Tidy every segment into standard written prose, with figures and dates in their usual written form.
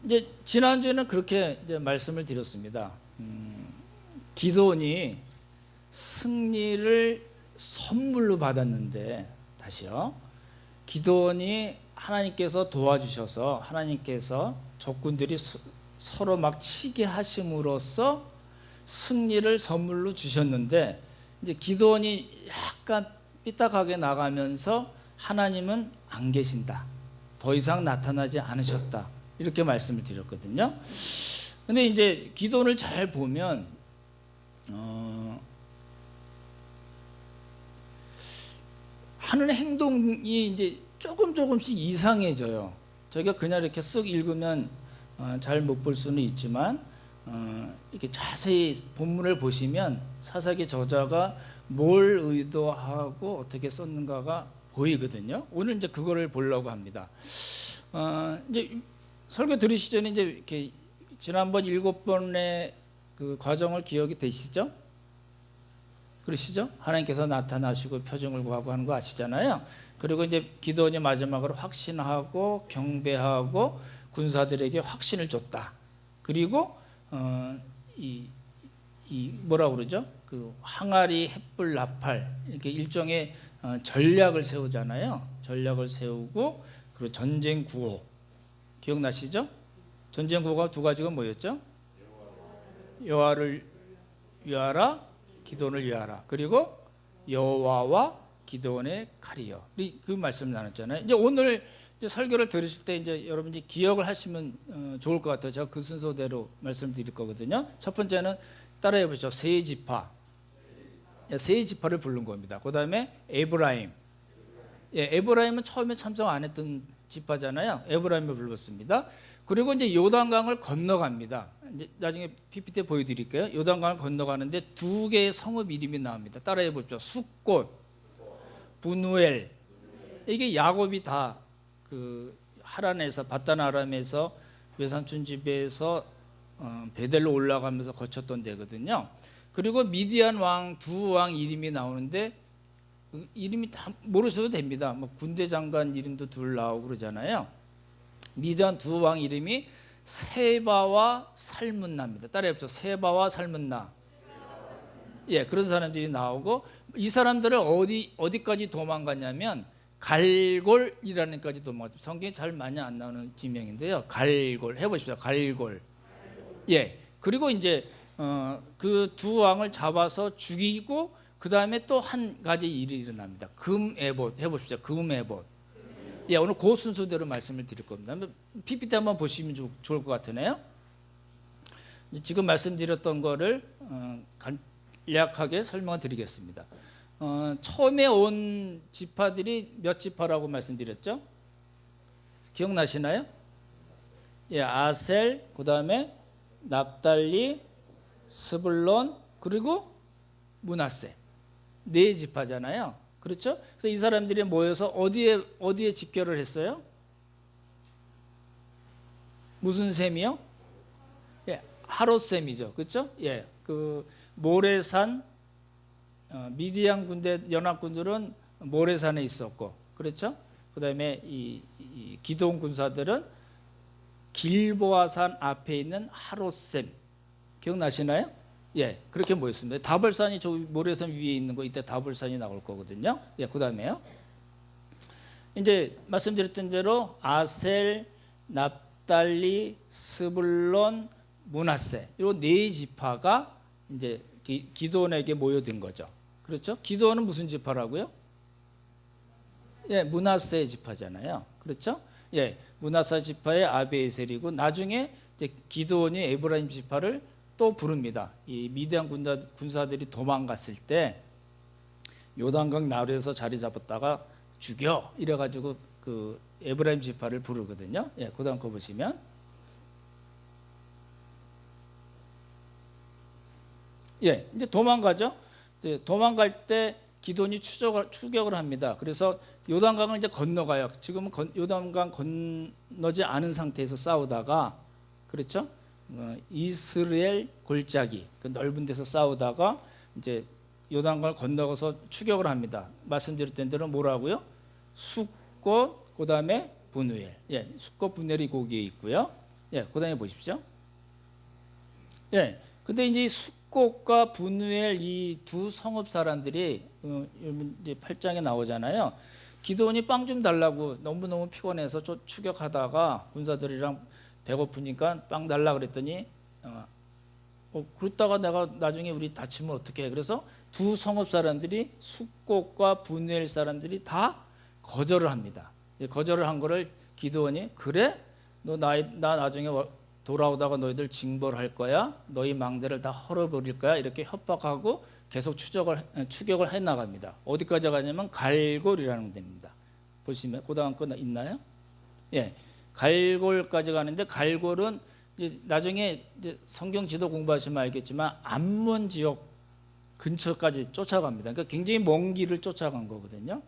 이제 지난주에는 그렇게 이제 말씀을 드렸습니다. 기도원이 승리를 선물로 받았는데, 다시요. 기도원이 하나님께서 도와주셔서 하나님께서 적군들이 서로 막 치게 하심으로써 승리를 선물로 주셨는데, 이제 기도원이 약간 삐딱하게 나가면서 하나님은 안 계신다, 더 이상 나타나지 않으셨다, 이렇게 말씀을 드렸거든요. 근데 이제 기도를 잘 보면 하는 행동이 이제 조금씩 이상해져요. 저희가 그냥 이렇게 쓱 읽으면 잘 못 볼 수는 있지만 이렇게 자세히 본문을 보시면 사사기 저자가 뭘 의도하고 어떻게 썼는가가 보이거든요. 오늘 이제 그거를 보려고 합니다. 이제 설교 들으시기 전에 이제 이렇게 지난번 7번의 그 과정을 기억이 되시죠? 그러시죠? 하나님께서 나타나시고 표징을 구하고 하는 거 아시잖아요. 그리고 이제 기도원이 마지막으로 확신하고 경배하고 군사들에게 확신을 줬다. 그리고 이 뭐라 그러죠? 그 항아리, 햇불, 나팔, 이렇게 일종의 전략을 세우잖아요. 전략을 세우고, 그리고 전쟁 구호 기억나시죠? 전쟁 구호가 두 가지가 뭐였죠? 여호와를 위하라, 기도원을 위하라. 그리고 여호와와 기도원의 칼이요. 그 말씀을 나눴잖아요. 이제 오늘 이제 설교를 들으실 때 이제 여러분이 기억을 하시면 좋을 것 같아요. 제가 그 순서대로 말씀드릴 거거든요. 첫 번째는 따라해 보시죠. 세 지파. 세 지파를 부른 겁니다. 그 다음에 에브라임. 에브라임은 처음에 참석 안 했던 지파잖아요. 에브라임을 불렀습니다. 그리고 이제 요단강을 건너갑니다. 이제 나중에 PPT 보여드릴게요. 요단강을 건너가는데 두 개의 성읍 이름이 나옵니다. 따라해 보죠. 숫꽃, 분우엘. 이게 야곱이 다 그 하란에서, 바단 아람에서 외삼촌 집에서 베델로 올라가면서 거쳤던 데거든요. 그리고 미디안 왕 두 왕 이름이 나오는데 이름이 다 모르셔도 됩니다. 뭐 군대 장관 이름도 둘 나오고 그러잖아요. 미디안 두 왕 이름이 세바와 살문나입니다. 따라해보죠. 세바와 살문나. 그런 사람들이 나오고, 이 사람들을 어디까지 도망갔냐면 갈골이라는 데까지 도망갔어요. 성경에 잘 많이 안 나오는 지명인데요. 갈골 해보십시오. 갈골. 그리고 이제 그 두 왕을 잡아서 죽이고, 그 다음에 또 한 가지 일이 일어납니다. 금에봇 해보십시오. 금에봇. 오늘 그 순서대로 말씀을 드릴 겁니다. PPT 한번 보시면 좋을 것 같으네요. 지금 말씀드렸던 거를 간략하게 설명을 드리겠습니다. 처음에 온 지파들이 몇 지파라고 말씀드렸죠? 기억나시나요? 아셀, 그 다음에 납달리, 스불론, 그리고 므낫세. 네 지파잖아요. 그렇죠? 그래서 이 사람들이 모여서 어디에 집결을 했어요? 무슨 셈이요? 하롯셈이죠. 그렇죠? 그 모레산, 미디안 군대 연합군들은 모레산에 있었고, 그렇죠? 그다음에 이 기드온 군사들은 길보아산 앞에 있는 하롯셈. 기억나시나요? 그렇게 모였습니다. 다볼산이 저 모래산 위에 있는 거, 이때 다볼산이 나올 거거든요. 그다음에요. 이제 말씀드렸던 대로 아셀, 납달리, 스불론, 므낫세, 이 네 지파가 이제 기드온에게 모여든 거죠. 그렇죠? 기드온은 무슨 지파라고요? 므낫세 지파잖아요. 그렇죠? 므낫세 지파의 아비에셀이고, 나중에 이제 기드온이 에브라임 지파를 또 부릅니다. 이 미디안 군사들이 도망갔을 때 요단강 나루에서 자리 잡았다가 죽여 이래가지고 그 에브라임 지파를 부르거든요. 그다음 거 보시면 이제 도망가죠. 도망갈 때 기돈이 추격을 합니다. 그래서 요단강을 이제 건너가요. 지금은 요단강 건너지 않은 상태에서 싸우다가, 그렇죠? 이스라엘 골짜기, 그 넓은 데서 싸우다가 이제 요단강을 건너가서 추격을 합니다. 말씀드렸던 대로 뭐라고요? 숫꽃, 그 다음에 분우엘. 숫꽃, 분우엘이 거기에 있고요. 예, 그다음에 보십시오. 예, 근데 이제 숫꽃과 분우엘 이 두 성읍 사람들이 이제 8장에 나오잖아요. 기드온이 빵 좀 달라고 너무 피곤해서 추격하다가 군사들이랑 배고프니까 빵 달라 그랬더니 그러다가 내가 나중에 우리 다치면 어떻게 해? 그래서 두 성읍 사람들이 숫꽃과 분우엘 사람들이 다 거절을 합니다. 거절을 한 거를 기드온이 그래? 나 나중에 돌아오다가 너희들 징벌할 거야. 너희 망대를 다 헐어버릴 거야. 이렇게 협박하고 계속 추격을 해 나갑니다. 어디까지 가냐면 갈골이라는 데입니다. 보시면 그 다음 거 있나요? 예, 갈골까지 가는데 갈골은 이제 나중에 이제 성경 지도 공부하시면 알겠지만 암몬 지역 근처까지 쫓아갑니다. 그러니까 굉장히 먼 길을 쫓아간 거거든요.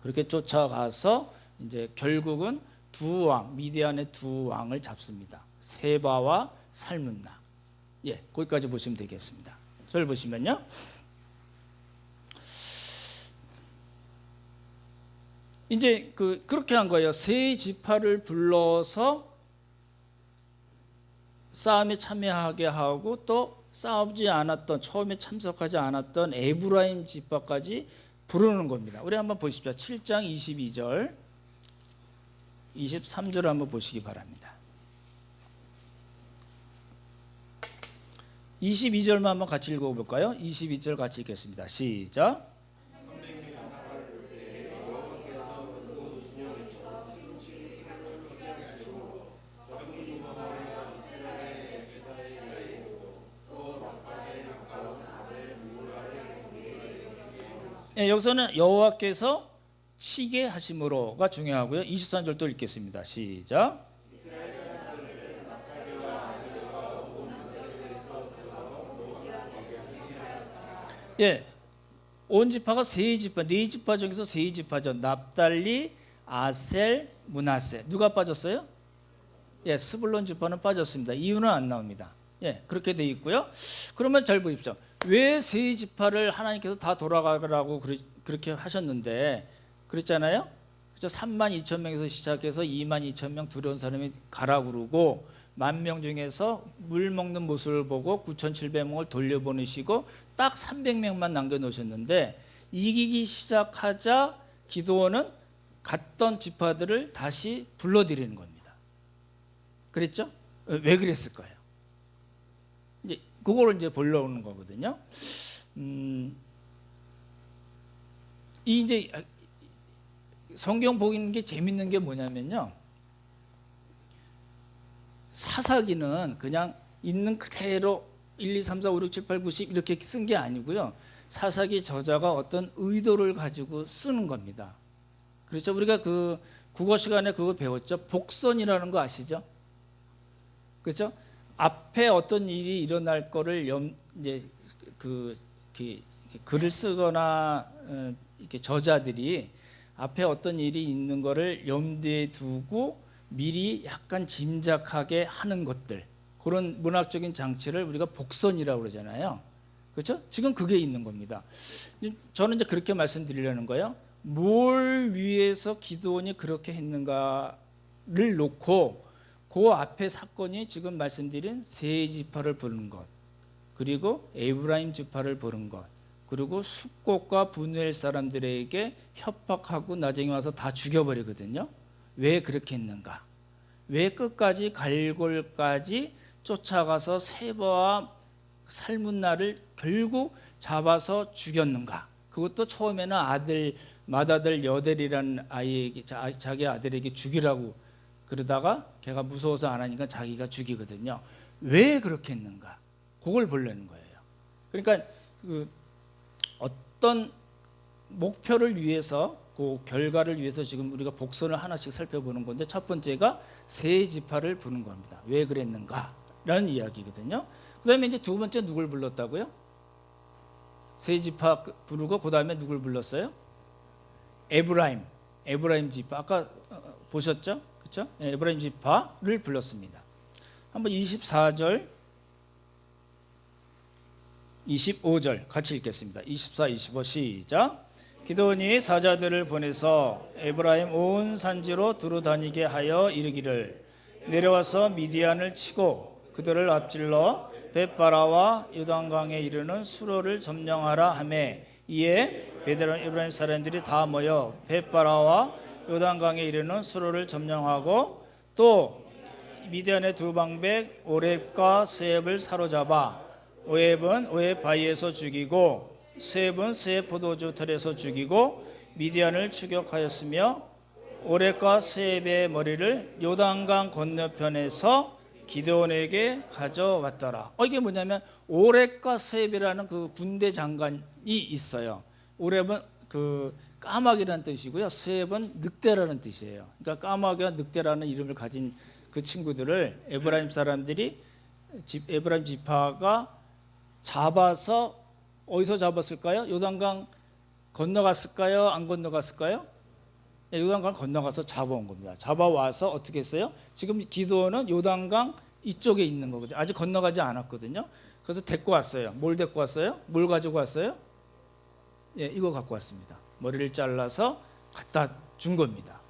그렇게 쫓아가서 이제 결국은 두 왕, 미디안의 두 왕을 잡습니다. 세바와 살문나. 예, 거기까지 보시면 되겠습니다. 저를 보시면요. 이제 그렇게 한 거예요. 세 지파를 불러서 싸움에 참여하게 하고 또 싸우지 않았던 처음에 참석하지 않았던 에브라임 지파까지 부르는 겁니다. 우리 한번 보십시오. 7장 22절 23절 한번 보시기 바랍니다. 22절만 한번 같이 읽어볼까요? 22절 같이 읽겠습니다. 시작. 예, 여기서는 여호와께서 치게 하심으로가 중요하고요. 23절도 읽겠습니다. 시작. 예, 온 지파가 세 지파, 네 지파 중에서 세 지파죠. 납달리, 아셀, 므낫세. 누가 빠졌어요? 예, 스불론 지파는 빠졌습니다. 이유는 안 나옵니다. 예, 그렇게 돼 있고요. 그러면 잘 보십시오. 왜 세 지파를 하나님께서 다 돌아가라고 그렇게 하셨는데 그랬잖아요. 그렇죠? 32,000명에서 시작해서 22,000명 두려운 사람이 가라 그러고 10,000명 중에서 물 먹는 모습을 보고 9,700명을 돌려보내시고 딱 300명만 남겨놓으셨는데 이기기 시작하자 기드온은 갔던 지파들을 다시 불러들이는 겁니다. 그랬죠? 왜 그랬을까요? 이제 그거를 이제 보러 오는 거거든요. 이 이제 성경 보는 게 재밌는 게 뭐냐면요. 사사기는 그냥 있는 그대로 1, 2, 3, 4, 5, 6, 7, 8, 9, 10 이렇게 쓴 게 아니고요. 사사기 저자가 어떤 의도를 가지고 쓰는 겁니다. 그렇죠? 우리가 그 국어 시간에 그거 배웠죠. 복선이라는 거 아시죠? 그렇죠? 앞에 어떤 일이 일어날 거를 이제 글을 쓰거나 이렇게 저자들이 앞에 어떤 일이 있는 거를 염두에 두고 미리 약간 짐작하게 하는 것들, 그런 문학적인 장치를 우리가 복선이라고 그러잖아요. 그렇죠? 지금 그게 있는 겁니다. 저는 이제 그렇게 말씀드리려는 거예요. 뭘 위해서 기드온이 그렇게 했는가를 놓고 그 앞에 사건이 지금 말씀드린 세 지파를 부른 것, 그리고 에브라임 지파를 부른 것, 그리고 숫꽃과 분우엘 사람들에게 협박하고 나중에 와서 다 죽여버리거든요. 왜 그렇게 했는가? 왜 끝까지 갈골까지 쫓아가서 세바와 살문나를 결국 잡아서 죽였는가? 그것도 처음에는 맏아들 여델이라는 아이에게, 자기 아들에게 죽이라고 그러다가 걔가 무서워서 안 하니까 자기가 죽이거든요. 왜 그렇게 했는가? 그걸 보려는 거예요. 그러니까 어떤 목표를 위해서, 그 결과를 위해서 지금 우리가 복선을 하나씩 살펴보는 건데, 첫 번째가 세 지파를 부른 겁니다. 왜 그랬는가라는 이야기거든요. 그 다음에 이제 두 번째 누굴 불렀다고요? 세 지파 부르고 그 다음에 누굴 불렀어요? 에브라임 지파. 아까 보셨죠? 그렇죠? 에브라임 지파를 불렀습니다. 한번 24절 25절 같이 읽겠습니다. 24, 25 시작. 기드온이 사자들을 보내서 에브라임 온 산지로 두루다니게 하여 이르기를 내려와서 미디안을 치고 그들을 앞질러 벳바라와 요단강에 이르는 수로를 점령하라 하매 이에 베델론 에브라임 사람들이 다 모여 벳바라와 요단강에 이르는 수로를 점령하고 또 미디안의 두 방백 오렙과 스앱을 사로잡아 오렙은 오렙 바위에서 죽이고 스앱은 스앱 포도주 털에서 죽이고 미디안을 추격하였으며 오렙과 스앱의 머리를 요단강 건너편에서 기드온에게 가져왔더라. 이게 뭐냐면 오렙과 스앱이라는 그 군대 장관이 있어요. 오렙은 그 까마귀라는 뜻이고요. 스앱은 늑대라는 뜻이에요. 그러니까 까마귀와 늑대라는 이름을 가진 그 친구들을 에브라임 사람들이 에브라임 지파가 잡아서 어디서 잡았을까요? 요단강 건너갔을까요? 안 건너갔을까요? 요단강 건너가서 잡아온 겁니다. 잡아와서 어떻게 했어요? 지금 기드온은 요단강 이쪽에 있는 거거든요. 아직 건너가지 않았거든요. 그래서 데리고 왔어요. 뭘 데리고 왔어요? 뭘 가지고 왔어요? 이거 갖고 왔습니다. 머리를 잘라서 갖다 준 겁니다.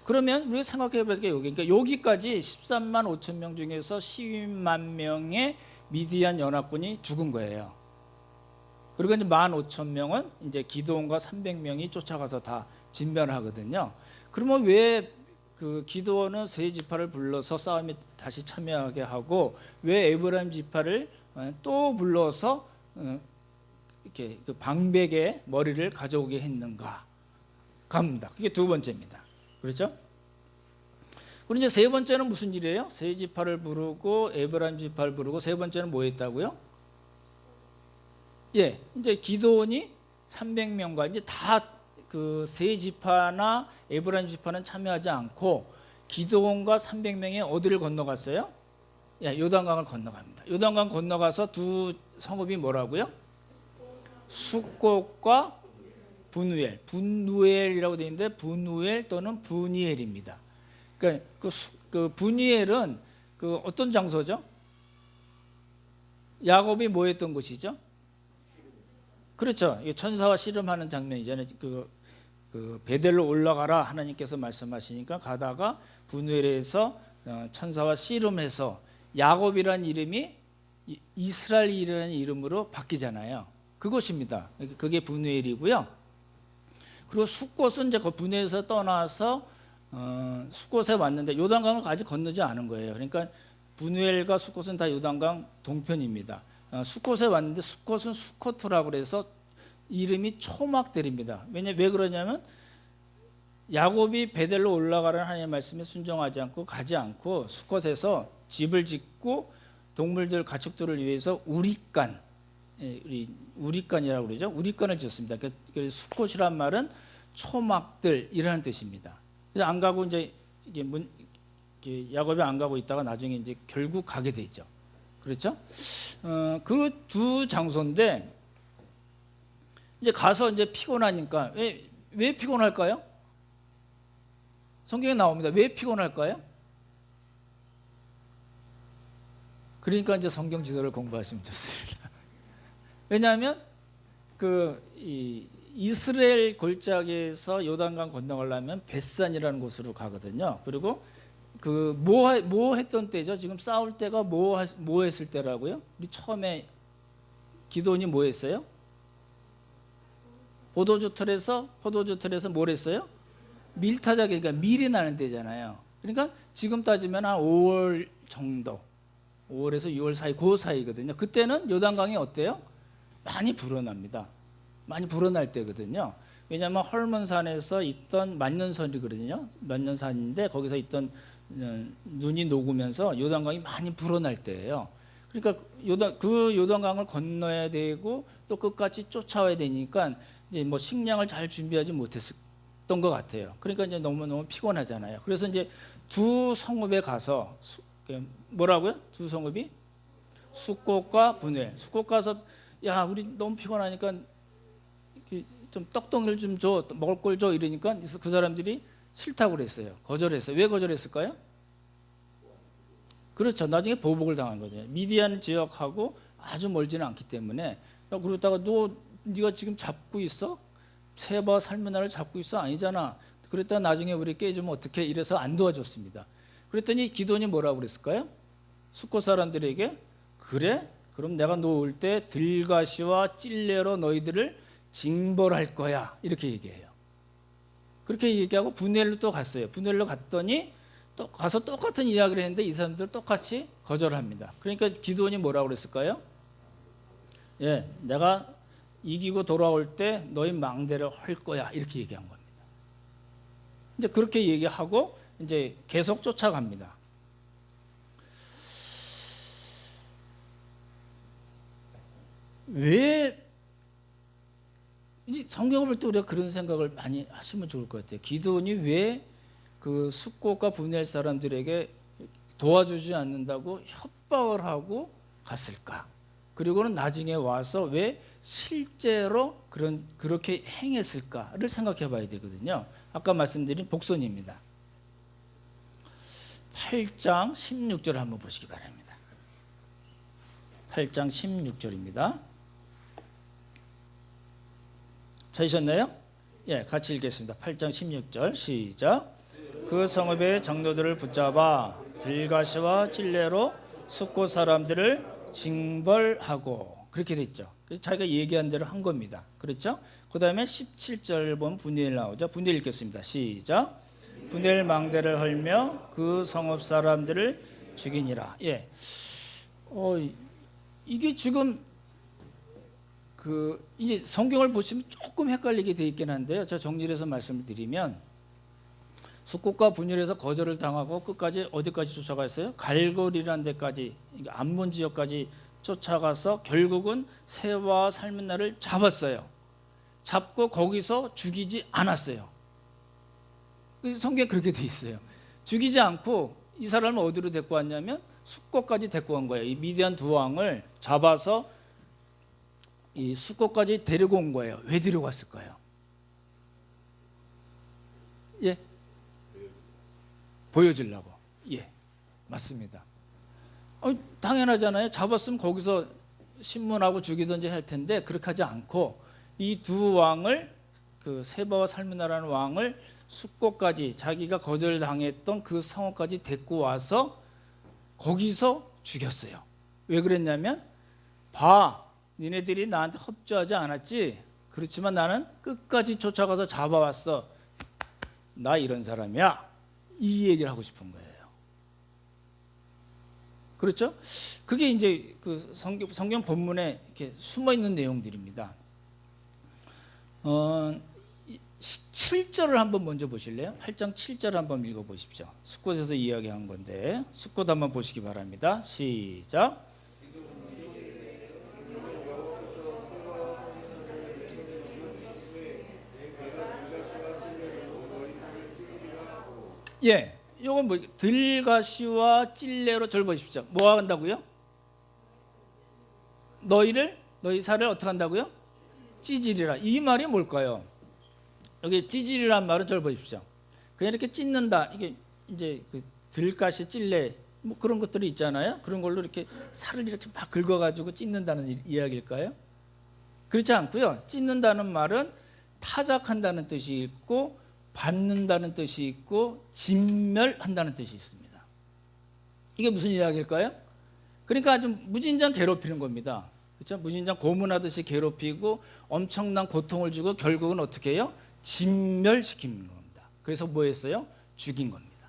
그러면 우리가 생각해 볼 게 그러니까 여기까지 13만 5천 명 중에서 12만 명의 미디안 연합군이 죽은 거예요. 그리고 이제 15,000명은 이제 기드온과 300명이 쫓아가서 다 진멸하거든요. 그러면 왜 그 기드온은 세 지파를 불러서 싸움에 다시 참여하게 하고 왜 에브라임 지파를 또 불러서 이렇게 그 방백의 머리를 가져오게 했는가? 갑니다. 그게 두 번째입니다. 그렇죠? 그리고 이제 세 번째는 무슨 일이에요? 세 지파를 부르고 에브라임 지파를 부르고 세 번째는 뭐 했다고요? 이제 기드온이 300명과 이제 다 그 세 지파나 에브라임 지파는 참여하지 않고 기드온과 300명이 어디를 건너갔어요? 요단강을 건너갑니다. 요단강 건너가서 두 성읍이 뭐라고요? 숫곳과 분우엘, 분누엘이라고 되어 있는데 분우엘 또는 분이엘입니다. 그러니까 그 분이엘은 그 어떤 장소죠? 야곱이 뭐 했던 곳이죠? 그렇죠. 천사와 씨름하는 장면이잖아요. 그 베델로 올라가라 하나님께서 말씀하시니까 가다가 분우엘에서 천사와 씨름해서 야곱이라는 이름이 이스라엘이라는 이름으로 바뀌잖아요. 그것입니다. 그게 분우엘이고요. 그리고 숫곳은 이제 그 분우엘에서 떠나서 숫곳에 왔는데 요단강을 아직 건너지 않은 거예요. 그러니까 분우엘과 숫곳은 다 요단강 동편입니다. 숫곳에 왔는데 숫곳은 수코트라고 그래서 이름이 초막들입니다. 왜 그러냐면 야곱이 베델로 올라가라는 하나님의 말씀에 순종하지 않고 가지 않고 숫곳에서 집을 짓고 동물들 가축들을 위해서 우리간이라고 그러죠. 우리간을 지었습니다. 그래서 숫곳이란 말은 초막들이라는 뜻입니다. 그래서 안 가고 이제 야곱이 안 가고 있다가 나중에 이제 결국 가게 되죠. 그렇죠? 그 두 장소인데 이제 가서 이제 피곤하니까 왜 피곤할까요? 성경에 나옵니다. 왜 피곤할까요? 그러니까 이제 성경 지도를 공부하시면 좋습니다. 왜냐하면 이스라엘 골짜기에서 요단강 건너가려면 벳산이라는 곳으로 가거든요. 그리고 뭐 했던 때죠? 지금 싸울 때가 뭐 했을 때라고요? 우리 처음에 기드온이 뭐 했어요? 포도주 틀에서 뭘 했어요? 밀타작이 그러니까 밀이 나는 때잖아요. 그러니까 지금 따지면 한 5월 정도, 5월에서 6월 사이 그 사이거든요. 그때는 요단강이 어때요? 많이 불어납니다. 많이 불어날 때거든요. 왜냐하면 헐몬산에서 있던 만년산이거든요. 만년산인데 거기서 있던 눈이 녹으면서 요단강이 많이 불어날 때예요. 그러니까 요단강을 건너야 되고 또 끝까지 쫓아와야 되니까 이제 뭐 식량을 잘 준비하지 못했던 것 같아요. 그러니까 이제 너무 피곤하잖아요. 그래서 이제 두 성읍에 가서 뭐라고요? 두 성읍이 숫곳과 분우엘. 숫곳 가서 야 우리 너무 피곤하니까 좀 떡덩이를 좀 줘, 먹을 걸 줘 이러니까 그 사람들이 싫다고 그랬어요. 거절했어요. 왜 거절했을까요? 그렇죠. 나중에 보복을 당한 거죠. 미디안 지역하고 아주 멀지는 않기 때문에 그러다가 네가 지금 잡고 있어? 세바 살면나를 잡고 있어? 아니잖아. 그랬다가 나중에 우리 깨주면 어떻게 이래서 안 도와줬습니다. 그랬더니 기도원이 뭐라고 그랬을까요? 숫고 사람들에게 그래? 그럼 내가 놓을 때 들가시와 찔레로 너희들을 징벌할 거야. 이렇게 얘기해요. 그렇게 얘기하고 분엘로 또 갔어요. 분엘로 갔더니 또 가서 똑같은 이야기를 했는데 이 사람들 똑같이 거절합니다. 그러니까 기도원이 뭐라고 그랬을까요? 예, 내가 이기고 돌아올 때 너희 망대를 헐 거야. 이렇게 얘기한 겁니다. 이제 그렇게 얘기하고 이제 계속 쫓아갑니다. 왜 이제 성경을 볼 때 우리가 그런 생각을 많이 하시면 좋을 것 같아요. 기드온이 왜 그 숫곳과 분할 사람들에게 도와주지 않는다고 협박을 하고 갔을까? 그리고는 나중에 와서 왜 실제로 그렇게 행했을까를 생각해 봐야 되거든요. 아까 말씀드린 복선입니다. 8장 16절 한번 보시기 바랍니다. 8장 16절입니다. 찾으셨나요? 예, 같이 읽겠습니다. 8장 16절 시작. 그 성읍의 장로들을 붙잡아 들가시와 찔레로 숫곳 사람들을 징벌하고 그렇게 돼 있죠. 그래서 자기가 얘기한 대로 한 겁니다. 그렇죠? 그 다음에 17절 보면 분엘 나오죠. 분엘 읽겠습니다. 시작. 분엘 망대를 헐며 그 성읍 사람들을 죽이니라. 예. 이게 지금 이제 성경을 보시면 조금 헷갈리게 돼 있긴 한데요. 제가 정리를 해서 말씀을 드리면 숫곳과 분열해서 거절을 당하고 끝까지 어디까지 쫓아갔어요? 갈골이라는 데까지, 암몬 지역까지 쫓아가서 결국은 새와 삶은 날을 잡았어요. 잡고 거기서 죽이지 않았어요. 성경에 그렇게 돼 있어요. 죽이지 않고 이 사람을 어디로 데리고 왔냐면 숫곳까지 데리고 온 거예요. 이 미디안 두 왕을 잡아서 이 숫곳까지 데리고 온 거예요. 왜 데리고 왔을까요? 예, 보여주려고. 예, 맞습니다. 당연하잖아요. 잡았으면 거기서 신문하고 죽이든지 할 텐데 그렇게 하지 않고 이 두 왕을 그 세바와 살므나라는 왕을 숫곳까지 자기가 거절당했던 그 성읍까지 데리고 와서 거기서 죽였어요. 왜 그랬냐면 봐, 니네들이 나한테 협조하지 않았지? 그렇지만 나는 끝까지 쫓아가서 잡아왔어. 나 이런 사람이야. 이 얘기를 하고 싶은 거예요. 그렇죠? 그게 이제 그 성경 본문에 이렇게 숨어 있는 내용들입니다. 7절을 한번 먼저 보실래요? 8장 7절 한번 읽어 보십시오. 숫곳에서 이야기한 건데 숫곳 한번 보시기 바랍니다. 시작. 예, 이건 뭐 들가시와 찔레로 절 보십시오. 뭐 한다고요? 너희 살을 어떻게 한다고요? 찌질이라. 이 말이 뭘까요? 여기 찌질이란 말은 절 보십시오. 그냥 이렇게 찢는다. 이게 이제 그 들가시 찔레 뭐 그런 것들이 있잖아요. 그런 걸로 이렇게 살을 이렇게 막 긁어가지고 찢는다는 이야기일까요? 그렇지 않고요. 찢는다는 말은 타작한다는 뜻이 있고 밟는다는 뜻이 있고 진멸한다는 뜻이 있습니다. 이게 무슨 이야기일까요? 그러니까 아주 무진장 괴롭히는 겁니다. 그렇죠? 무진장 고문하듯이 괴롭히고 엄청난 고통을 주고 결국은 어떻게 해요? 진멸시키는 겁니다. 그래서 뭐 했어요? 죽인 겁니다.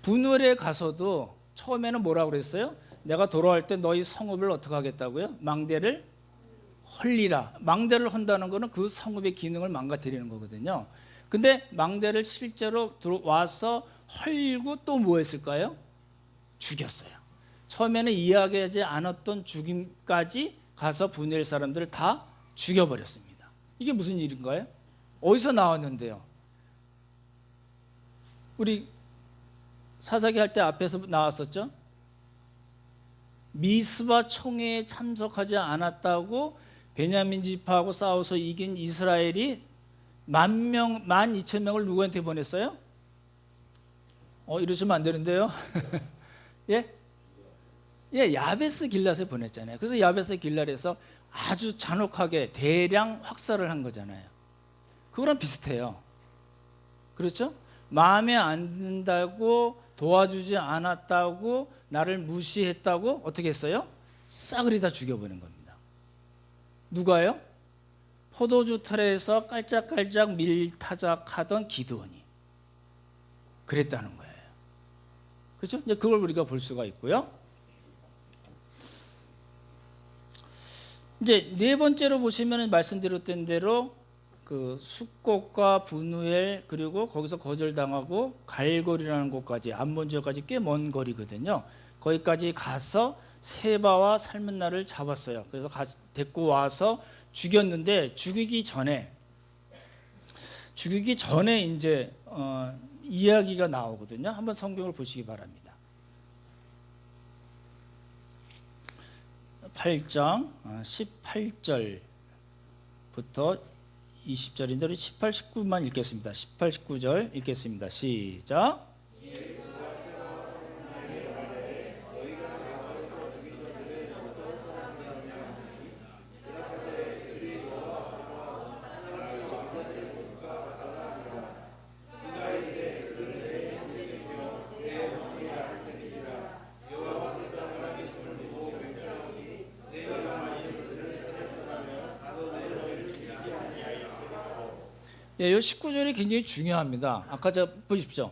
분월에 가서도 처음에는 뭐라고 그랬어요? 내가 돌아올 때 너희 성읍을 어떻게 하겠다고요? 망대를 헐리라. 망대를 헌다는 것은 그 성읍의 기능을 망가뜨리는 거거든요. 근데 망대를 실제로 들어와서 헐고 또 뭐 했을까요? 죽였어요. 처음에는 이야기하지 않았던 죽임까지 가서 분엘 사람들을 다 죽여버렸습니다. 이게 무슨 일인가요? 어디서 나왔는데요? 우리 사사기 할 때 앞에서 나왔었죠? 미스바 총회에 참석하지 않았다고 베냐민 지파하고 싸워서 이긴 이스라엘이 12,000명을 누구한테 보냈어요? 이러시면 안 되는데요. 예? 예, 야베스 길랏에 보냈잖아요. 그래서 야베스 길랏에서 아주 잔혹하게 대량 학살을 한 거잖아요. 그거랑 비슷해요. 그렇죠? 마음에 안 든다고 도와주지 않았다고 나를 무시했다고 어떻게 했어요? 싸그리 다 죽여버린 겁니다. 누가요? 포도주 틀에서 깔짝깔짝 밀타작하던 기드온이 그랬다는 거예요. 그렇죠? 이제 그걸 우리가 볼 수가 있고요. 이제 네 번째로 보시면 말씀드렸던 대로 그 숫곳과 분우엘 그리고 거기서 거절당하고 갈골이라는 곳까지 암몬 지역까지 꽤 먼 거리거든요. 거기까지 가서 세바와 살문나를 잡았어요. 그래서 데리고 와서 죽였는데 죽이기 전에 이제 이야기가 나오거든요. 한번 성경을 보시기 바랍니다. 8장 18절부터 20절인데 우리 18, 19만 읽겠습니다. 18, 19절 읽겠습니다. 시작. 이 19절이 굉장히 중요합니다. 아까 보십시오.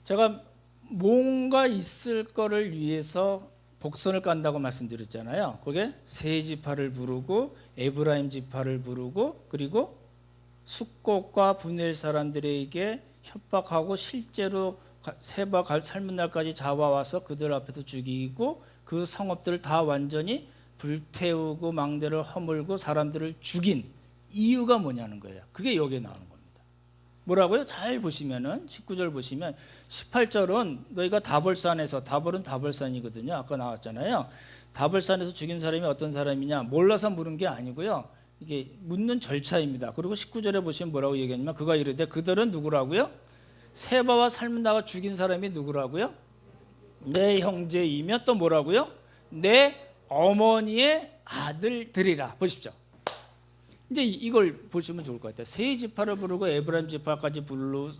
제가 뭔가 있을 거를 위해서 복선을 깐다고 말씀드렸잖아요. 그게 세 지파를 부르고 에브라임 지파를 부르고 그리고 숫곳과 분엘 사람들에게 협박하고 실제로 세바 살문날까지 잡아와서 그들 앞에서 죽이고 그 성읍들을 다 완전히 불태우고 망대를 허물고 사람들을 죽인 이유가 뭐냐는 거예요. 그게 여기에 나오는 겁니다. 뭐라고요? 잘 보시면은 19절 보시면 18절은 너희가 다볼산에서, 다볼은 다볼산이거든요. 아까 나왔잖아요. 다볼산에서 죽인 사람이 어떤 사람이냐? 몰라서 물은 게 아니고요. 이게 묻는 절차입니다. 그리고 19절에 보시면 뭐라고 얘기하냐면 그가 이르되 그들은 누구라고요? 세바와 살문나가 죽인 사람이 누구라고요? 내 형제이며 또 뭐라고요? 내 어머니의 아들들이라. 보십시오. 이제 이걸 보시면 좋을 것 같아요. 세 지파를 부르고 에브라임 지파까지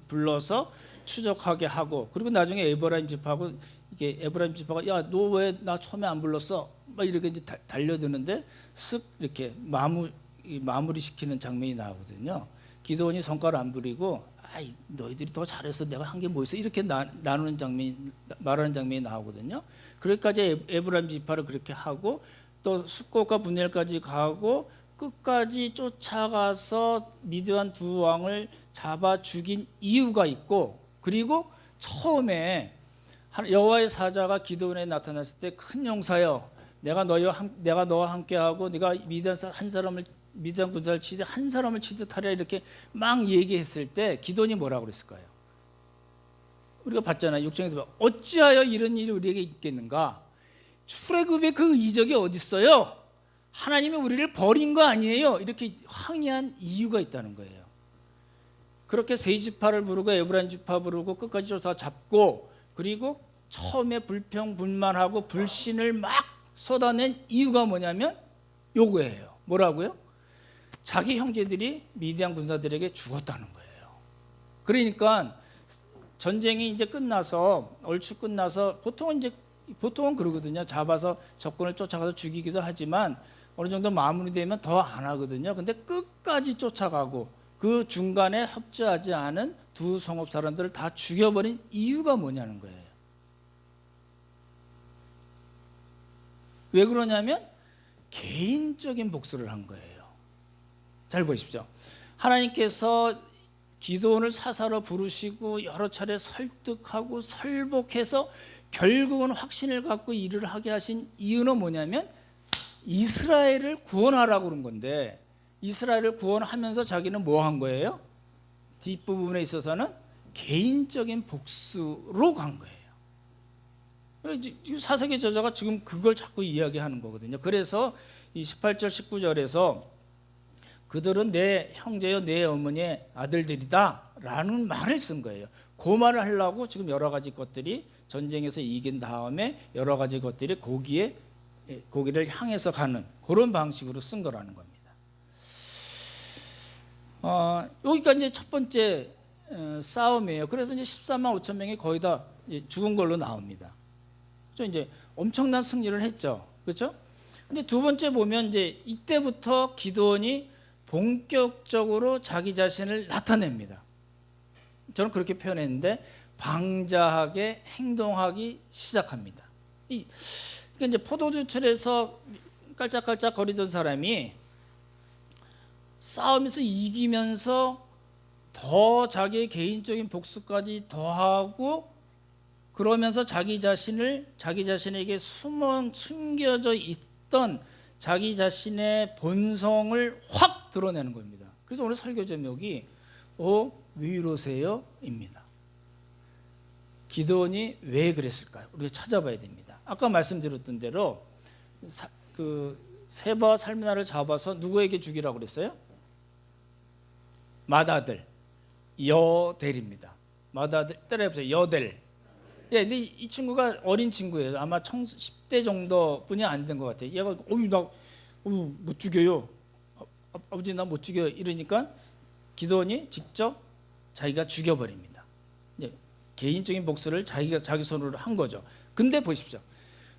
불러서 추적하게 하고 그리고 나중에 에브라임 지파하고 이게 에브라임 지파가 야, 너 왜 나 처음에 안 불렀어? 막 이렇게 이제 달려드는데 쓱 이렇게 마무리 시키는 장면이 나오거든요. 기드온이 성과를 안 부리고 아이 너희들이 더 잘했어 내가 한 게 뭐 있어 이렇게 나누는 장면이 말하는 장면이 나오거든요. 그렇게까지 에브라임 지파를 그렇게 하고 또 숫곳과 분엘까지 가고 끝까지 쫓아가서 미드안 두 왕을 잡아 죽인 이유가 있고 그리고 처음에 여호와의 사자가 기드온에 나타났을 때 큰 용사여 내가 너와 함께하고 네가 미디안 군사를 치듯 한 사람을 치듯 하랴 이렇게 막 얘기했을 때 기드온이 뭐라고 그랬을까요? 우리가 봤잖아요. 6장에서 어찌하여 이런 일이 우리에게 있겠는가? 출애굽의 그 이적이 어디 있어요? 하나님이 우리를 버린 거 아니에요? 이렇게 항의한 이유가 있다는 거예요. 그렇게 세 지파를 부르고 에브라임 지파 부르고 끝까지 쫓아 잡고 그리고 처음에 불평불만하고 불신을 막 쏟아낸 이유가 뭐냐면 요거예요. 뭐라고요? 자기 형제들이 미디안 군사들에게 죽었다는 거예요. 그러니까 전쟁이 이제 끝나서 얼추 끝나서 보통은 그러거든요. 잡아서 적군을 쫓아가서 죽이기도 하지만 어느 정도 마무리되면 더 안 하거든요. 근데 끝까지 쫓아가고 그 중간에 협조하지 않은 두 성읍 사람들을 다 죽여버린 이유가 뭐냐는 거예요. 왜 그러냐면 개인적인 복수를 한 거예요. 잘 보십시오. 하나님께서 기드온을 사사로 부르시고 여러 차례 설득하고 설복해서 결국은 확신을 갖고 일을 하게 하신 이유는 뭐냐면 이스라엘을 구원하라고 그런 건데 이스라엘을 구원하면서 자기는 뭐 한 거예요? 뒷부분에 있어서는 개인적인 복수로 간 거예요. 사사기 저자가 지금 그걸 자꾸 이야기하는 거거든요. 그래서 이 18절 19절에서 그들은 내 형제여 내 어머니의 아들들이다 라는 말을 쓴 거예요. 그 말을 하려고 지금 여러 가지 것들이 전쟁에서 이긴 다음에 여러 가지 것들이 거기를 향해서 가는 그런 방식으로 쓴 거라는 겁니다. 여기가 이제 첫 번째 싸움이에요. 그래서 이제 14만 5천 명이 거의 다 죽은 걸로 나옵니다. 그렇죠? 이제 엄청난 승리를 했죠. 그렇죠? 근데 두 번째 보면 이제 이때부터 기드온이 본격적으로 자기 자신을 나타냅니다. 저는 그렇게 표현했는데 방자하게 행동하기 시작합니다. 그러니까 이제 포도주철에서 깔짝깔짝 거리던 사람이 싸움에서 이기면서 더 자기의 개인적인 복수까지 더하고 그러면서 자기 자신에게 숨겨져 있던 자기 자신의 본성을 확 드러내는 겁니다. 그래서 오늘 설교 제목이 왜 이러세요? 입니다. 기드온이 왜 그랬을까요? 우리가 찾아봐야 됩니다. 아까 말씀드렸던 대로 세바와 살므나를 잡아서 누구에게 죽이라고 그랬어요? 맏아들 여델입니다. 맏아들 따라해보세요. 여델. 예, 근데 이 친구가 어린 친구예요. 아마 10대 정도 뿐이 안 된 것 같아요. 얘가 못 죽여요. 아버지 나 못 죽여요. 이러니까 기드온이 직접 자기가 죽여버립니다. 예, 개인적인 복수를 자기 손으로 한 거죠. 근데 보십시오.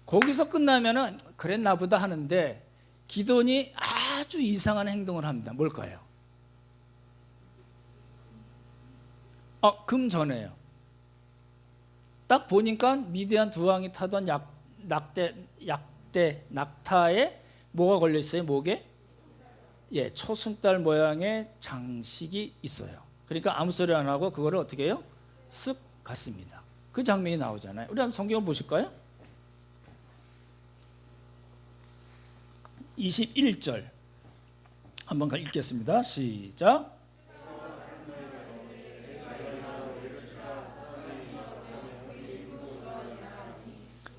거기서 끝나면은 그랬나 보다 하는데 기드온이 아주 이상한 행동을 합니다. 뭘까요? 금 전에요. 딱 보니까 미디안 두 왕이 타던 낙타에 뭐가 걸려 있어요? 목에? 예, 초승달 모양의 장식이 있어요. 그러니까 아무 소리 안 하고 그거를 어떻게 해요? 쓱 갔습니다. 그 장면이 나오잖아요. 우리 한번 성경을 보실까요? 21절 한번 읽겠습니다. 시작.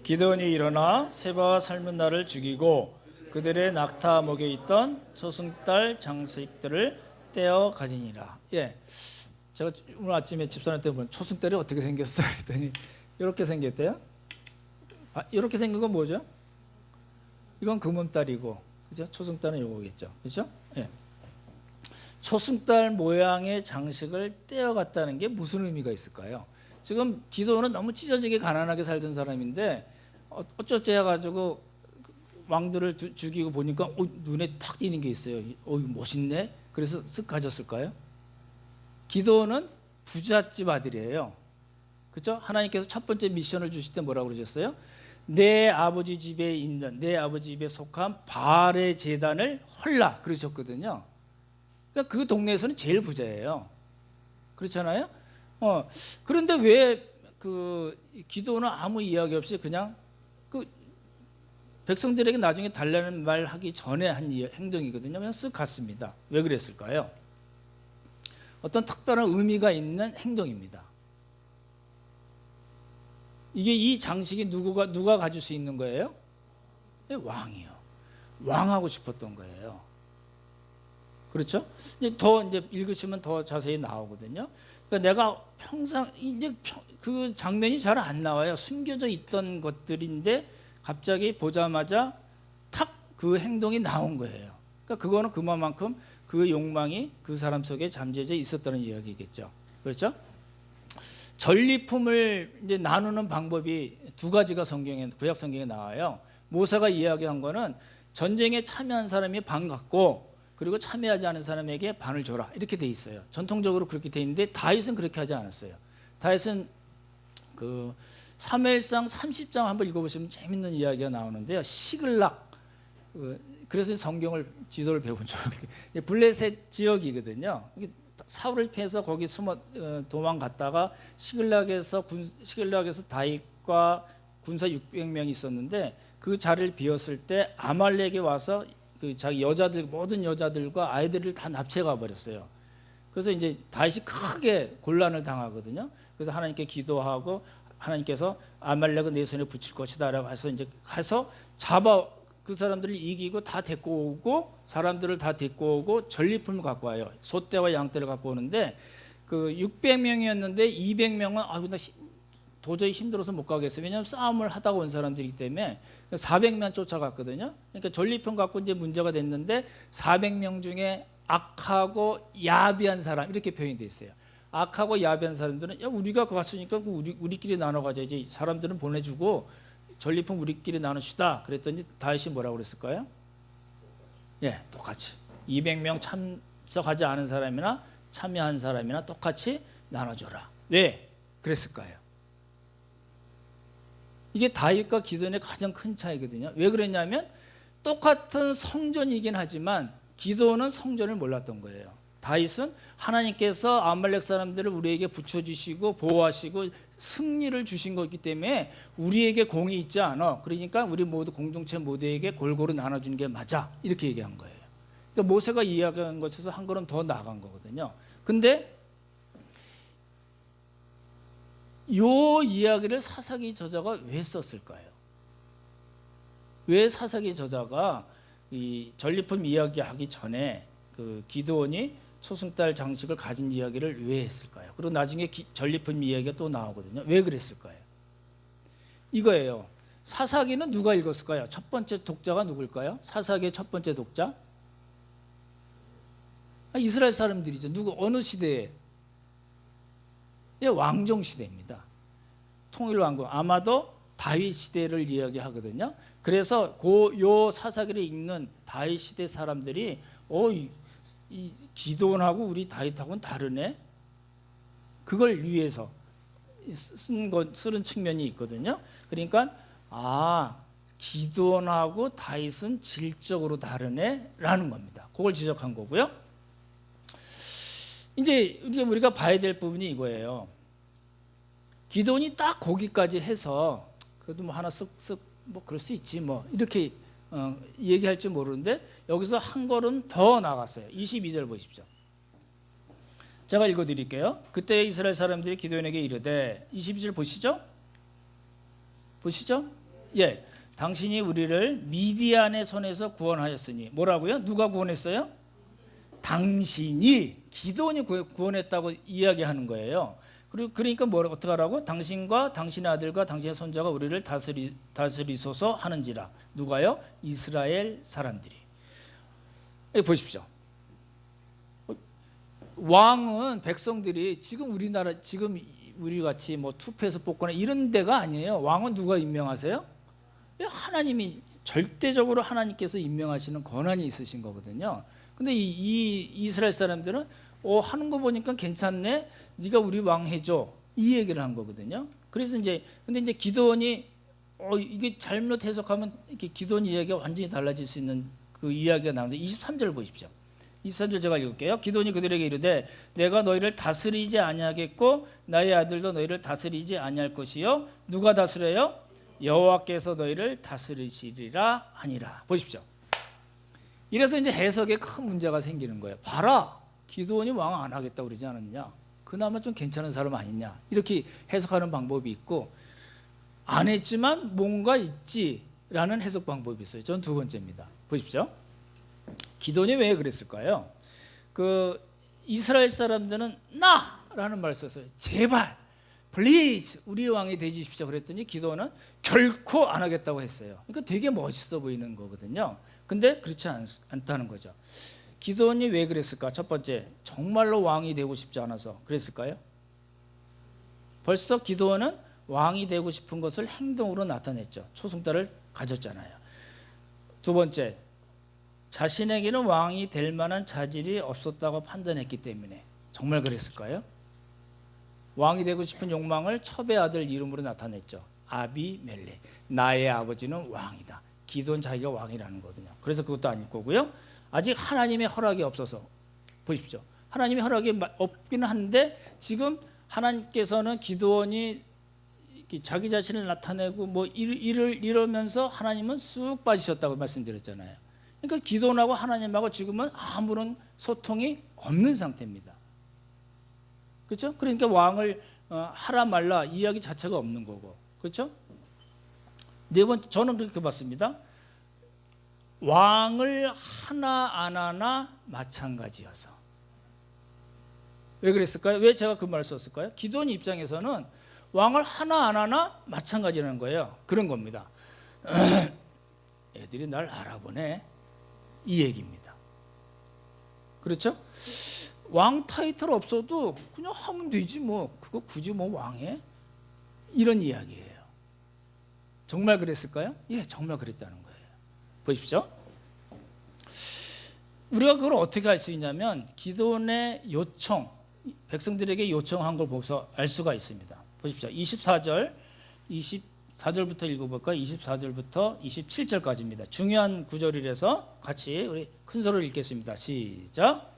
기드온이 일어나 세바와 살문나를 죽이고 그들의 낙타 목에 있던 초승달 장식들을 떼어 가지니라. 예, 제가 오늘 아침에 집사람한테 보면 초승달이 어떻게 생겼어? 그랬더니 이렇게 생겼대요. 이렇게 생긴 건 뭐죠? 이건 금음달이고, 그죠? 초승달은 이거겠죠, 그죠? 예. 초승달 모양의 장식을 떼어갔다는 게 무슨 의미가 있을까요? 지금 기드온은 너무 찢어지게 가난하게 살던 사람인데 어쩌지 해가지고 왕들을 죽이고 보니까 눈에 탁 띄는 게 있어요. 멋있네. 그래서 쓱 가졌을까요? 기드온은 부잣집 아들이에요. 그렇죠? 하나님께서 첫 번째 미션을 주실 때 뭐라고 그러셨어요? 내 아버지 집에 있는 내 아버지 집에 속한 바알의 제단을 헐라 그러셨거든요. 그러니까 그 동네에서는 제일 부자예요. 그렇잖아요? 그런데 왜 기드온은 아무 이야기 없이 그냥 백성들에게 나중에 달라는 말 하기 전에 한 행동이거든요. 그냥 쓱 갔습니다. 왜 그랬을까요? 어떤 특별한 의미가 있는 행동입니다. 이 장식이 누가 가질 수 있는 거예요? 왕이요. 왕하고 싶었던 거예요. 그렇죠? 이제 읽으시면 더 자세히 나오거든요. 그러니까 내가 평상 그 장면이 잘 안 나와요. 숨겨져 있던 것들인데 갑자기 보자마자 탁 그 행동이 나온 거예요. 그러니까 그거는 그만큼 그 욕망이 그 사람 속에 잠재져 있었다는 이야기겠죠. 그렇죠? 전리품을 이제 나누는 방법이 두 가지가 구약 성경에 나와요. 모세가 이야기한 거는 전쟁에 참여한 사람이 반 갖고 그리고 참여하지 않은 사람에게 반을 줘라 이렇게 돼 있어요. 전통적으로 그렇게 돼 있는데 다윗은 그렇게 하지 않았어요. 다윗은 사무엘상 30장 한번 읽어보시면 재밌는 이야기가 나오는데요. 시글락 그래서 성경을 지도를 배운 적 블레셋 지역이거든요. 사울을 피해서 거기 도망갔다가 시글락에서 다윗과 군사 600명이 있었는데 그 자리를 비웠을 때 아말렉이 와서 자기 모든 여자들과 아이들을 다 납치해가 버렸어요. 그래서 이제 다윗이 크게 곤란을 당하거든요. 그래서 하나님께 기도하고 하나님께서 아말렉은 내 손에 붙일 것이다라고 해서 이제 가서 그 사람들을 이기고 다 데리고 오고 사람들을 다 데리고 오고 전리품을 갖고 와요. 소떼와 양떼를 갖고 오는데 600명이었는데 200명은 나 도저히 힘들어서 못 가겠어요. 왜냐하면 싸움을 하다가 온 사람들이기 때문에 400명 쫓아갔거든요. 그러니까 전리품 갖고 이제 문제가 됐는데 400명 중에 악하고 야비한 사람 이렇게 표현이 돼 있어요. 악하고 야비한 사람들은 야 우리가 갔으니까 우리끼리 나눠 가져야지. 사람들은 보내주고 전리품 우리끼리 나누시다. 그랬더니 다윗이 뭐라고 그랬을까요? 예, 똑같이 200명 참석하지 않은 사람이나 참여한 사람이나 똑같이 나눠줘라. 왜 그랬을까요? 이게 다윗과 기도원의 가장 큰 차이거든요. 왜 그랬냐면 똑같은 성전이긴 하지만 기도원은 성전을 몰랐던 거예요. 다윗은 하나님께서 아말렉 사람들을 우리에게 붙여주시고 보호하시고 승리를 주신 거기 때문에 우리에게 공이 있지 않아. 그러니까 우리 모두 공동체 모두에게 골고루 나눠주는 게 맞아. 이렇게 얘기한 거예요. 그러니까 모세가 이야기한 것에서 한 걸음 더 나아간 거거든요. 근데 요 이야기를 사사기 저자가 왜 썼을까요? 왜 사사기 저자가 이 전리품 이야기하기 전에 그 기드온이 초승달 장식을 가진 이야기를 왜 했을까요? 그리고 나중에 전리품 이야기가 또 나오거든요. 왜 그랬을까요? 이거예요. 사사기는 누가 읽었을까요? 첫 번째 독자가 누굴까요? 사사기의 첫 번째 독자? 이스라엘 사람들이죠. 누구 어느 시대에? 왕정 시대입니다. 통일 왕국. 아마도 다윗 시대를 이야기하거든요. 그래서 요 사사기를 읽는 다윗 시대 사람들이 이 기드온하고 우리 다윗하고는 다르네. 그걸 위해서 쓰는 측면이 있거든요. 그러니까 기드온하고 다윗은 질적으로 다르네라는 겁니다. 그걸 지적한 거고요. 이제 우리가 봐야 될 부분이 이거예요. 기드온이 딱 거기까지 해서 그래도 뭐 하나 쓱쓱 뭐 그럴 수 있지 뭐 이렇게 얘기할지 모르는데 여기서 한 걸음 더 나갔어요. 22절 보십시오. 제가 읽어드릴게요. 그때 이스라엘 사람들이 기드온에게 이르되 22절 보시죠. 예, 당신이 우리를 미디안의 손에서 구원하였으니 뭐라고요? 누가 구원했어요? 당신이 기드온이 구원했다고 이야기하는 거예요. 그러니까 어떻게 하라고? 당신과 당신의 아들과 당신의 손자가 우리를 다스리소서 하는지라. 누가요? 이스라엘 사람들이. 보십시오. 왕은 백성들이 지금 우리나라 지금 우리 같이 뭐 투표해서 뽑거나 이런 데가 아니에요. 왕은 누가 임명하세요? 하나님이 절대적으로 하나님께서 임명하시는 권한이 있으신 거거든요. 근데 이 이스라엘 사람들은 하는 거 보니까 괜찮네. 네가 우리 왕 해줘. 이 얘기를 한 거거든요. 그래서 근데 이제 기드온이 이게 잘못 해석하면 이렇게 기드온 이야기가 완전히 달라질 수 있는 그 이야기가 나오는데 23절 보십시오. 23절 제가 읽을게요. 기드온이 그들에게 이르되 내가 너희를 다스리지 아니하겠고 나의 아들도 너희를 다스리지 아니할 것이요. 누가 다스려요? 여호와께서 너희를 다스리시리라 하니라. 보십시오. 이래서 이제 해석에 큰 문제가 생기는 거예요. 봐라, 기드온이 왕 안 하겠다고 그러지 않았냐? 그나마 좀 괜찮은 사람 아니냐? 이렇게 해석하는 방법이 있고, 안 했지만 뭔가 있지라는 해석 방법이 있어요. 전 두 번째입니다. 보십시오. 기드온이 왜 그랬을까요? 그 이스라엘 사람들은 나라는 말을 썼어요. 제발, please 우리 왕이 되주십시오. 그랬더니 기드온은 결코 안 하겠다고 했어요. 그러니까 되게 멋있어 보이는 거거든요. 근데 그렇지 않다는 거죠. 기드온이 왜 그랬을까? 첫 번째, 정말로 왕이 되고 싶지 않아서 그랬을까요? 벌써 기드온은 왕이 되고 싶은 것을 행동으로 나타냈죠. 초승달을 가졌잖아요. 두 번째, 자신에게는 왕이 될 만한 자질이 없었다고 판단했기 때문에. 정말 그랬을까요? 왕이 되고 싶은 욕망을 첩의 아들 이름으로 나타냈죠. 아비멜렉. 나의 아버지는 왕이다. 기드온 자기가 왕이라는 거거든요. 그래서 그것도 아닐 거고요. 아직 하나님의 허락이 없어서. 보십시오. 하나님의 허락이 없기는 한데 지금 하나님께서는 기드온이 자기 자신을 나타내고 뭐 이러면서 하나님은 쑥 빠지셨다고 말씀드렸잖아요. 그러니까 기드온하고 하나님하고 지금은 아무런 소통이 없는 상태입니다. 그렇죠? 그러니까 왕을 하라 말라 이야기 자체가 없는 거고. 그렇죠? 네 번째, 저는 그렇게 봤습니다. 왕을 하나 안 하나 마찬가지여서. 왜 그랬을까요? 왜 제가 그 말을 썼을까요? 기드온 입장에서는 왕을 하나 안 하나 마찬가지라는 거예요. 그런 겁니다. 애들이 날 알아보네, 이 얘기입니다. 그렇죠? 왕 타이틀 없어도 그냥 하면 되지 뭐 그거 굳이 뭐 왕해? 이런 이야기예요. 정말 그랬을까요? 예, 정말 그랬다는 거예요. 보십시오. 우리가 그걸 어떻게 알 수 있냐면 기도원의 요청, 백성들에게 요청한 걸 보면서 알 수가 있습니다. 보십시오. 24절부터 읽어볼까요? 24절부터 27절까지입니다. 중요한 구절이라서 같이 우리 큰 소리로 읽겠습니다. 시작.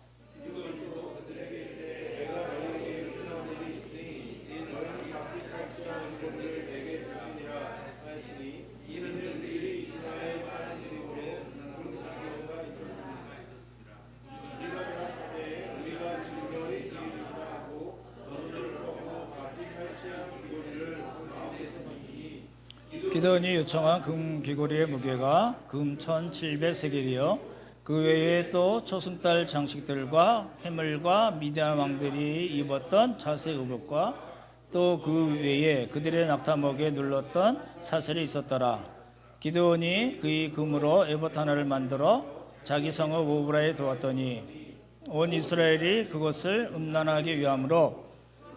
기드온이 요청한 금 귀고리의 무게가 금 1700세겔이요 그 외에 또 초승달 장식들과 해물과 미디안 왕들이 입었던 자색 의복과 또 그 외에 그들의 낙타목에 눌렀던 사슬이 있었더라. 기드온이 그의 금으로 에봇 하나를 만들어 자기 성읍 오브라에 두었더니 온 이스라엘이 그것을 음란하기 위함으로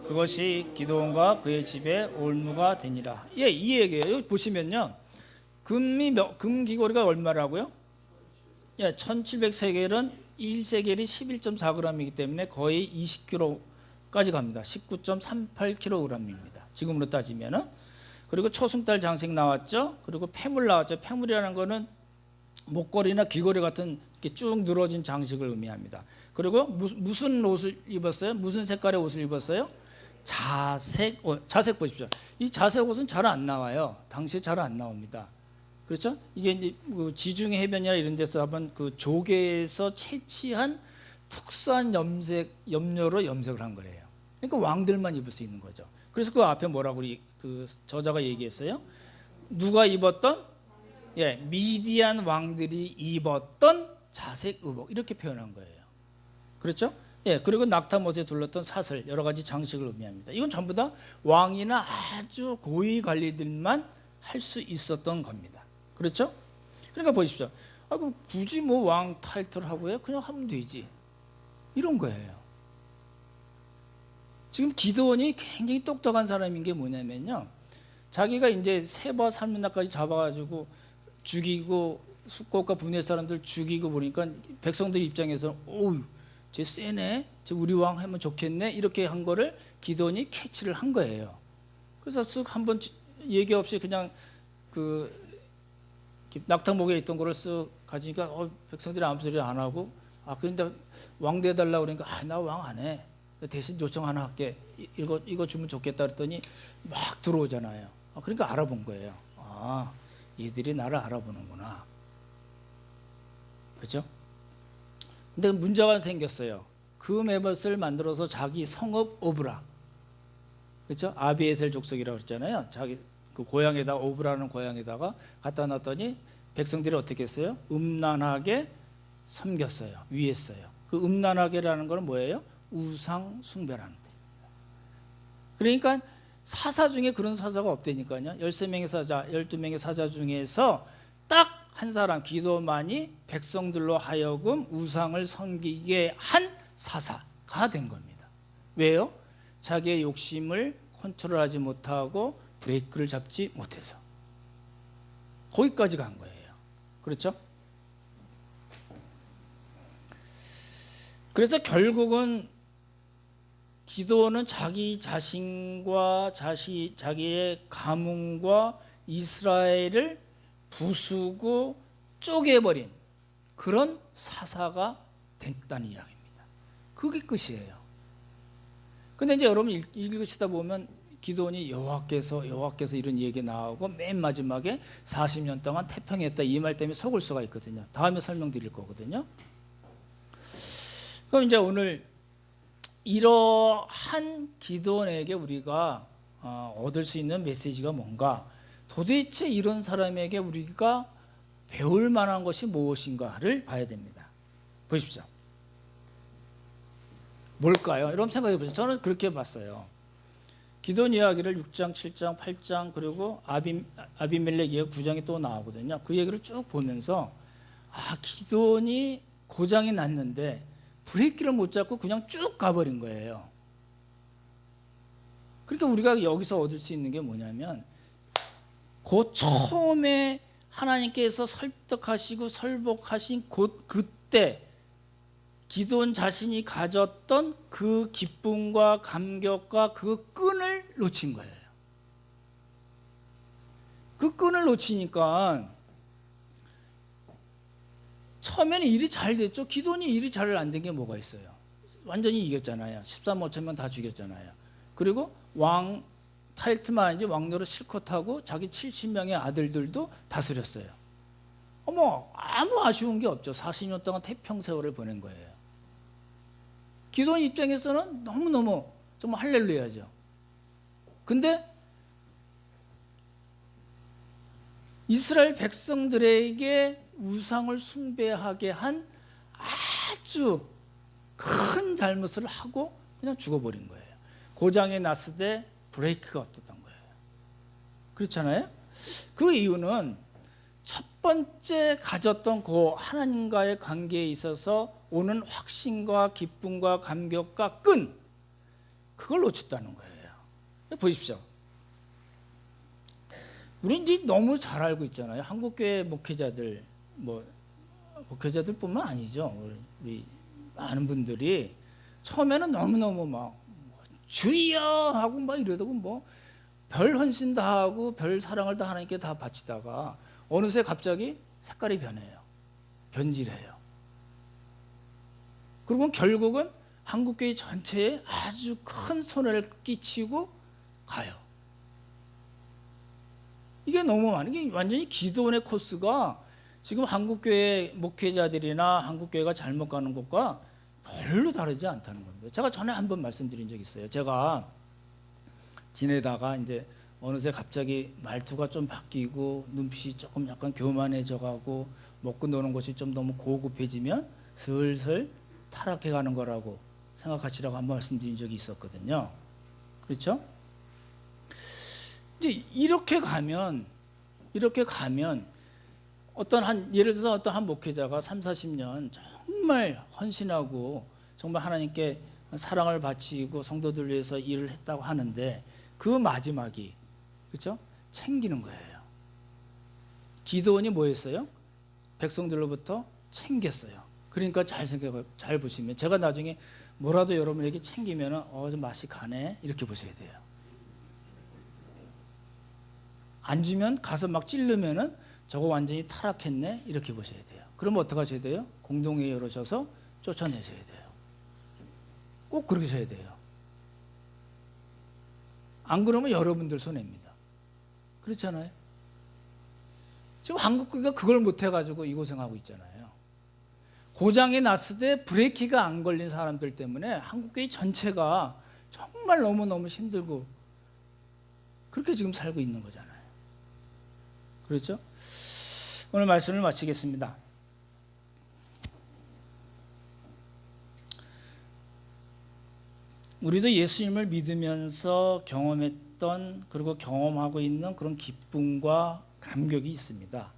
그것이 기드온과 그의 집에 올무가 되니라. 예, 이 얘기예요. 여기 보시면요, 금 귀고리가 얼마라고요? 예, 1700세겔은 1세겔이 11.4g이기 때문에 거의 20kg까지 갑니다. 19.38kg입니다. 지금으로 따지면은. 그리고 초승달 장식 나왔죠. 그리고 폐물 나왔죠. 폐물이라는 거는 목걸이나 귀걸이 같은 이렇게 쭉 늘어진 장식을 의미합니다. 그리고 무슨 옷을 입었어요? 무슨 색깔의 옷을 입었어요? 자색 보십시오. 이 자색 옷은 잘 안 나와요. 당시에 잘 안 나옵니다. 그렇죠? 이게 이제 지중해 해변이나 이런 데서 한번 그 조개에서 채취한 특수한 염료로 염색을 한 거예요. 그러니까 왕들만 입을 수 있는 거죠. 그래서 그 앞에 뭐라고 그 저자가 얘기했어요? 누가 입었던? 예, 미디안 왕들이 입었던 자색 의복 이렇게 표현한 거예요. 그렇죠? 예, 그리고 낙타못에 둘렀던 사슬, 여러 가지 장식을 의미합니다. 이건 전부 다 왕이나 아주 고위 관리들만 할 수 있었던 겁니다. 그렇죠? 그러니까 보십시오. 그럼 굳이 뭐 왕 타이틀 하고요? 그냥 하면 되지. 이런 거예요. 지금 기드온이 굉장히 똑똑한 사람인 게 뭐냐면요. 자기가 이제 세바 살문나까지 잡아가지고 죽이고 숙고과 분해 사람들 죽이고 보니까 백성들 입장에서 오우, 쟤 세네, 쟤 우리 왕 하면 좋겠네 이렇게 한 거를 기드온이 캐치를 한 거예요. 그래서 쓱 한번 얘기 없이 그냥 그 낙타목에 있던 거를 쓱 가지니까 백성들이 아무 소리 안 하고 그런데 왕 돼달라고 그러니까 나 왕 안 해. 대신 요청 하나 할게. 이거 주면 좋겠다 그랬더니 막 들어오잖아요. 그러니까 알아본 거예요. 얘들이 나를 알아보는구나. 그렇죠? 근데 문제가 생겼어요. 그 에봇을 만들어서 자기 성읍 오브라, 그렇죠? 아비에셀 족속이라고 했잖아요. 자기 그 고향에다 오브라는 고향에다가 갖다 놨더니 백성들이 어떻게 했어요? 음란하게 섬겼어요. 위했어요. 그 음란하게라는 건 뭐예요? 우상 숭배라는 거예요. 그러니까 사사 중에 그런 사사가 없다니까요. 13명의 사자, 12명의 사자 중에서 딱 한 사람 기도만이 백성들로 하여금 우상을 섬기게 한 사사가 된 겁니다. 왜요? 자기의 욕심을 컨트롤하지 못하고 브레이크를 잡지 못해서 거기까지 간 거예요. 그렇죠? 그래서 결국은 기드온은 자기 자신과 자기의 가문과 이스라엘을 부수고 쪼개버린 그런 사사가 됐다는 이야기입니다. 그게 끝이에요. 근데 이제 여러분 읽으시다 보면 기드온이 여호와께서 이런 얘기 나오고 맨 마지막에 40년 동안 태평했다 이 말 때문에 속을 수가 있거든요. 다음에 설명드릴 거거든요. 그럼 이제 오늘 이러한 기드온에게 우리가 얻을 수 있는 메시지가 뭔가, 도대체 이런 사람에게 우리가 배울 만한 것이 무엇인가를 봐야 됩니다. 보십시오. 뭘까요? 여러분 생각해 보세요. 저는 그렇게 봤어요. 기드온 이야기를 6장, 7장, 8장 그리고 아비멜렉 이야기 9장이 또 나오거든요. 그 얘기를 쭉 보면서 기드온이 고장이 났는데 브레이크를 못 잡고 그냥 쭉 가버린 거예요. 그러니까 우리가 여기서 얻을 수 있는 게 뭐냐면 그 처음에 하나님께서 설득하시고 설복하신 그때 기도원 자신이 가졌던 그 기쁨과 감격과 그 끈을 놓친 거예요. 그 끈을 놓치니까 처음에는 일이 잘 됐죠. 기도원이 일이 잘 안 된 게 뭐가 있어요? 완전히 이겼잖아요. 13,500명 다 죽였잖아요. 그리고 왕 타이틀만 이제 왕노릇 실컷 하고 자기 70명의 아들들도 다스렸어요. 아무 아쉬운 게 없죠. 40년 동안 태평 세월을 보낸 거예요. 기도원 입장에서는 너무너무 정말 할렐루야죠. 근데 이스라엘 백성들에게 우상을 숭배하게 한 아주 큰 잘못을 하고 그냥 죽어버린 거예요. 고장이 났을 때 브레이크가 없었던 거예요. 그렇잖아요? 그 이유는 첫 번째 가졌던 그 하나님과의 관계에 있어서 오는 확신과 기쁨과 감격과 끈, 그걸 놓쳤다는 거예요. 보십시오. 우리는 이제 너무 잘 알고 있잖아요. 한국교회 목회자들, 목회자들뿐만 아니죠. 우리 많은 분들이 처음에는 너무너무 막 주여 하고 막 이러다가 별 헌신 다 하고 별 사랑을 다 하나님께 다 바치다가 어느새 갑자기 색깔이 변해요. 변질해요. 그리고 결국은 한국교회 전체에 아주 큰 손해를 끼치고 가요. 이게 너무 많은 게 완전히 기도원의 코스가 지금 한국교회 목회자들이나 한국교회가 잘못 가는 것과 별로 다르지 않다는 겁니다. 제가 전에 한번 말씀드린 적이 있어요. 제가 지내다가 이제 어느새 갑자기 말투가 좀 바뀌고 눈빛이 조금 약간 교만해져 가고 먹고 노는 것이 좀 너무 고급해지면 슬슬 타락해 가는 거라고 생각하시라고 한번 말씀드린 적이 있었거든요. 그렇죠? 이제 이렇게 가면 예를 들어서 어떤 한 목회자가 30-40년 정말 헌신하고 정말 하나님께 사랑을 바치고 성도들 위해서 일을 했다고 하는데 그 마지막이 그렇죠? 챙기는 거예요. 기도원이 뭐 했어요? 백성들로부터 챙겼어요. 그러니까 잘 보시면 제가 나중에 뭐라도 여러분에게 챙기면 좀 맛이 가네 이렇게 보셔야 돼요. 안 주면 가서 막 찌르면은 저거 완전히 타락했네 이렇게 보셔야 돼요. 그러면 어떻게 하셔야 돼요? 공동회의 열으셔서 쫓아내셔야 돼요. 꼭 그렇게 하셔야 돼요. 안 그러면 여러분들 손해입니다. 그렇잖아요. 지금 한국교회가 그걸 못해가지고 이 고생하고 있잖아요. 고장이 났을 때 브레이크가 안 걸린 사람들 때문에 한국교회 전체가 정말 너무너무 힘들고 그렇게 지금 살고 있는 거잖아요. 그렇죠? 오늘 말씀을 마치겠습니다. 우리도 예수님을 믿으면서 경험했던 그리고 경험하고 있는 그런 기쁨과 감격이 있습니다.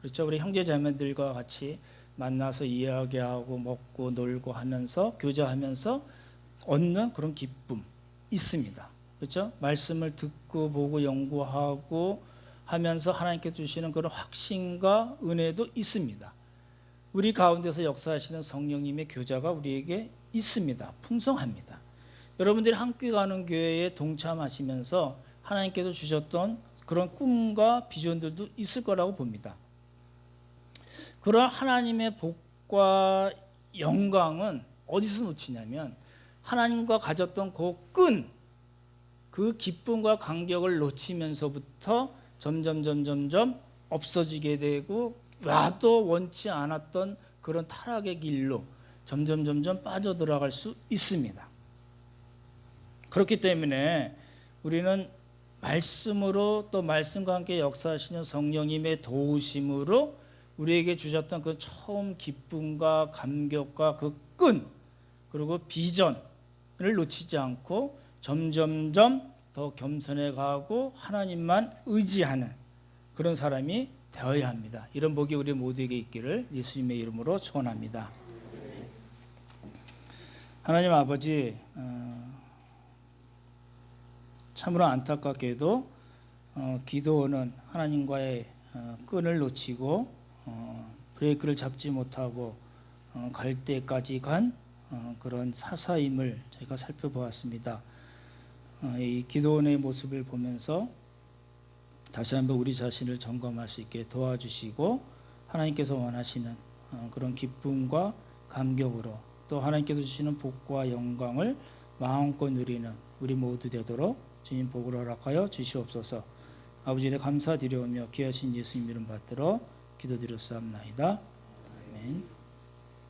그렇죠? 우리 형제자매들과 같이 만나서 이야기하고 먹고 놀고 하면서 교제하면서 얻는 그런 기쁨 있습니다. 그렇죠? 말씀을 듣고 보고 연구하고 하면서 하나님께 주시는 그런 확신과 은혜도 있습니다. 우리 가운데서 역사하시는 성령님의 교제가 우리에게 있습니다. 풍성합니다. 여러분들이 함께 가는 교회에 동참하시면서 하나님께서 주셨던 그런 꿈과 비전들도 있을 거라고 봅니다. 그런 하나님의 복과 영광은 어디서 놓치냐면 하나님과 가졌던 그 기쁨과 감격을 놓치면서부터 점점 없어지게 되고 와도 원치 않았던 그런 타락의 길로 점점 빠져들어갈 수 있습니다. 그렇기 때문에 우리는 말씀으로 또 말씀과 함께 역사하시는 성령님의 도우심으로 우리에게 주셨던 그 처음 기쁨과 감격과 그 끈 그리고 비전을 놓치지 않고 점점점 더 겸손해 가고 하나님만 의지하는 그런 사람이 되어야 합니다. 이런 복이 우리 모두에게 있기를 예수님의 이름으로 축원합니다. 하나님 아버지, 참으로 안타깝게도 기도원은 하나님과의 끈을 놓치고 브레이크를 잡지 못하고 갈 때까지 간 그런 사사임을 저희가 살펴보았습니다. 이 기도원의 모습을 보면서 다시 한번 우리 자신을 점검할 수 있게 도와주시고 하나님께서 원하시는 그런 기쁨과 감격으로 또 하나님께서 주시는 복과 영광을 마음껏 누리는 우리 모두 되도록 주님 복을 허락하여 주시옵소서. 아버지의 감사드리오며 귀하신 예수님 이름 받들어 기도드렸사옵나이다. 아멘.